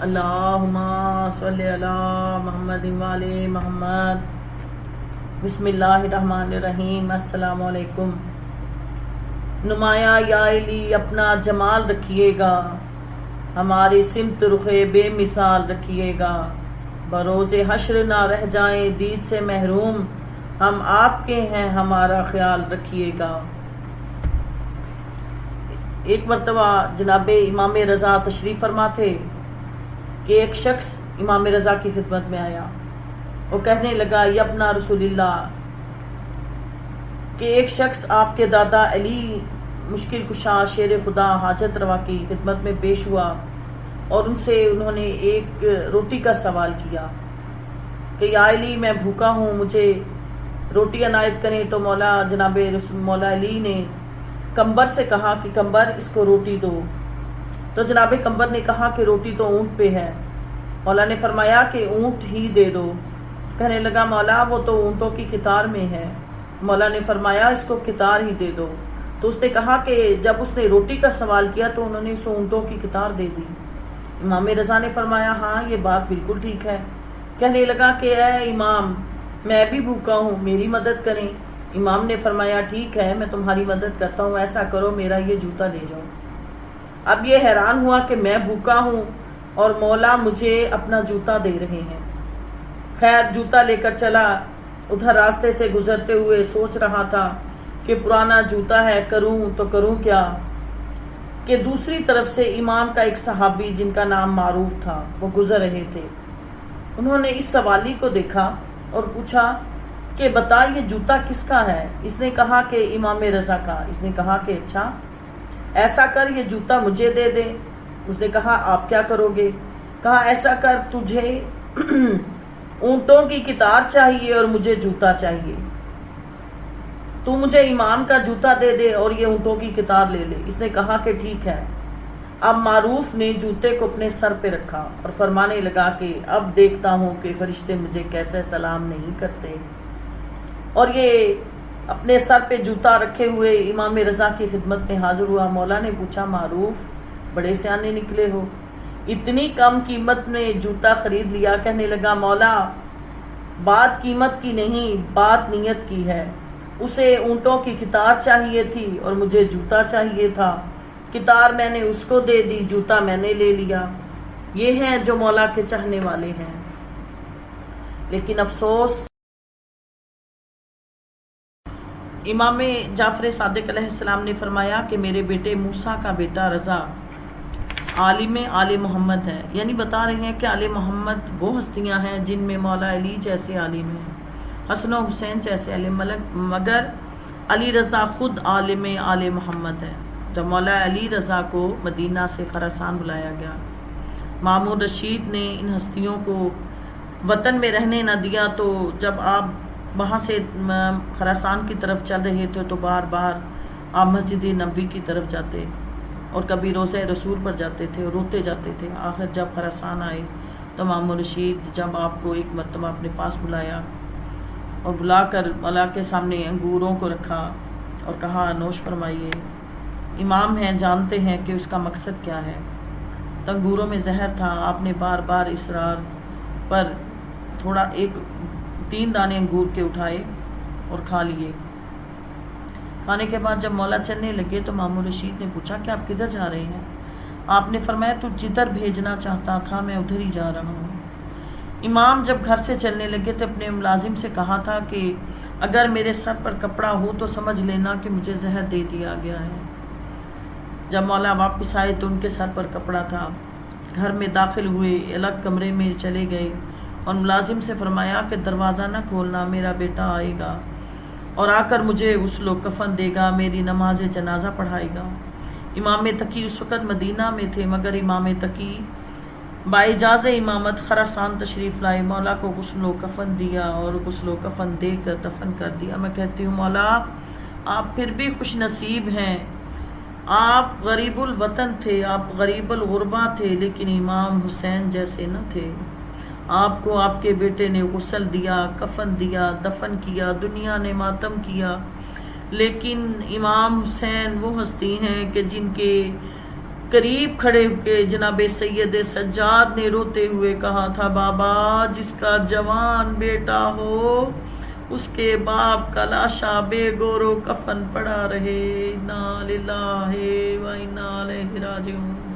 اللہم صلی علی محمد وعلی محمد۔ بسم اللہ الرحمن الرحیم۔ السلام علیکم۔ نمایاں یا علی اپنا جمال رکھیے گا، ہماری سمت رخ بے مثال رکھیے گا، بروز حشر نہ رہ جائیں دید سے محروم، ہم آپ کے ہیں ہمارا خیال رکھیے گا۔ ایک مرتبہ جناب امام رضا تشریف فرما تھے کہ ایک شخص امام رضا کی خدمت میں آیا، وہ کہنے لگا یا ابن رسول اللہ کہ ایک شخص آپ کے دادا علی مشکل کشا شیر خدا حاجت روا کی خدمت میں پیش ہوا اور انہوں نے ایک روٹی کا سوال کیا کہ یا علی میں بھوکا ہوں، مجھے روٹی عنایت کریں۔ تو مولا علی نے کمبر سے کہا کہ کمبر اس کو روٹی دو۔ تو جناب کمبر نے کہا کہ روٹی تو اونٹ پہ ہے۔ مولا نے فرمایا کہ اونٹ ہی دے دو۔ کہنے لگا مولا وہ تو اونٹوں کی قطار میں ہے۔ مولا نے فرمایا اس کو قطار ہی دے دو۔ تو اس نے کہا کہ جب اس نے روٹی کا سوال کیا تو انہوں نے اسے اونٹوں کی قطار دے دی۔ امام رضا نے فرمایا ہاں یہ بات بالکل ٹھیک ہے۔ کہنے لگا کہ اے امام میں بھی بھوکا ہوں، میری مدد کریں۔ امام نے فرمایا ٹھیک ہے میں تمہاری مدد کرتا ہوں، ایسا کرو میرا یہ جوتا لے جاؤ۔ اب یہ حیران ہوا کہ میں بھوکا ہوں اور مولا مجھے اپنا جوتا دے رہے ہیں۔ خیر جوتا لے کر چلا، ادھر راستے سے گزرتے ہوئے سوچ رہا تھا کہ پرانا جوتا ہے، کروں تو کروں کیا، کہ دوسری طرف سے امام کا ایک صحابی جن کا نام معروف تھا وہ گزر رہے تھے۔ انہوں نے اس سوالی کو دیکھا اور پوچھا کہ بتا یہ جوتا کس کا ہے؟ اس نے کہا کہ امام رضا کا۔ اس نے کہا کہ اچھا ایسا کر یہ جوتا مجھے دے دے۔ اس نے کہا آپ کیا کرو گے؟ کہا ایسا کر تجھے اونٹوں کی قطار چاہیے اور مجھے جوتا چاہیے، تو مجھے امام کا جوتا دے دے اور یہ اونٹوں کی قطار لے لے۔ اس نے کہا کہ ٹھیک ہے۔ اب معروف نے جوتے کو اپنے سر پہ رکھا اور فرمانے لگا کہ اب دیکھتا ہوں کہ فرشتے مجھے کیسے سلام نہیں کرتے۔ اور یہ اپنے سر پہ جوتا رکھے ہوئے امام رضا کی خدمت میں حاضر ہوا۔ مولا نے پوچھا معروف بڑے سیانے نکلے ہو، اتنی کم قیمت میں جوتا خرید لیا؟ کہنے لگا مولا بات قیمت کی نہیں، بات نیت کی ہے۔ اسے اونٹوں کی قطار چاہیے تھی اور مجھے جوتا چاہیے تھا، قطار میں نے اس کو دے دی، جوتا میں نے لے لیا۔ یہ ہیں جو مولا کے چاہنے والے ہیں۔ لیکن افسوس امام جعفر صادق علیہ السلام نے فرمایا کہ میرے بیٹے موسیٰ کا بیٹا رضا عالم آل محمد ہے، یعنی بتا رہے ہیں کہ آل محمد وہ ہستیاں ہیں جن میں مولا علی جیسے عالم ہیں، حسن و حسین جیسے عالم، مگر علی رضا خود عالم آل محمد ہے۔ جب مولا علی رضا کو مدینہ سے خراسان بلایا گیا، مامون رشید نے ان ہستیوں کو وطن میں رہنے نہ دیا، تو جب آپ وہاں سے خراسان کی طرف چل رہے تھے تو بار بار آپ مسجد نبوی کی طرف جاتے اور کبھی روضہ رسول پر جاتے تھے اور روتے جاتے تھے۔ آخر جب خراسان آئے تو مامون رشید جب آپ کو ایک مرتبہ اپنے پاس بلایا اور بلا کر مولا کے سامنے انگوروں کو رکھا اور کہا نوش فرمائیے، امام ہیں جانتے ہیں کہ اس کا مقصد کیا ہے۔ تو انگوروں میں زہر تھا، آپ نے بار بار اصرار پر تھوڑا 3 دانے انگور کے اٹھائے اور کھا لیے۔ کھانے کے بعد جب مولا چلنے لگے تو مامون رشید نے پوچھا کہ آپ کدھر جا رہے ہیں؟ آپ نے فرمایا تو جدھر بھیجنا چاہتا تھا میں ادھر ہی جا رہا ہوں۔ امام جب گھر سے چلنے لگے تو اپنے ملازم سے کہا تھا کہ اگر میرے سر پر کپڑا ہو تو سمجھ لینا کہ مجھے زہر دے دیا گیا ہے۔ جب مولا واپس آئے تو ان کے سر پر کپڑا تھا۔ گھر میں داخل ہوئے، الگ کمرے میں چلے گئے اور ملازم سے فرمایا کہ دروازہ نہ کھولنا، میرا بیٹا آئے گا اور آ کر مجھے غسل و کفن دے گا، میری نماز جنازہ پڑھائے گا۔ امام تقی اس وقت مدینہ میں تھے، مگر امام تقی باجاز امامت خراسان تشریف لائے، مولا کو غسل و کفن دیا اور غسل و کفن دے کر دفن کر دیا۔ میں کہتی ہوں مولا آپ پھر بھی خوش نصیب ہیں، آپ غریب الوطن تھے، آپ غریب الغربا تھے، لیکن امام حسین جیسے نہ تھے۔ آپ کو آپ کے بیٹے نے غسل دیا، کفن دیا، دفن کیا، دنیا نے ماتم کیا، لیکن امام حسین وہ ہستی ہیں کہ جن کے قریب کھڑے ہو کے جناب سید سجاد نے روتے ہوئے کہا تھا بابا جس کا جوان بیٹا ہو اس کے باپ کا لاشا بے گور و کفن پڑا رہے، انا للہ و انا الیہ راجعون۔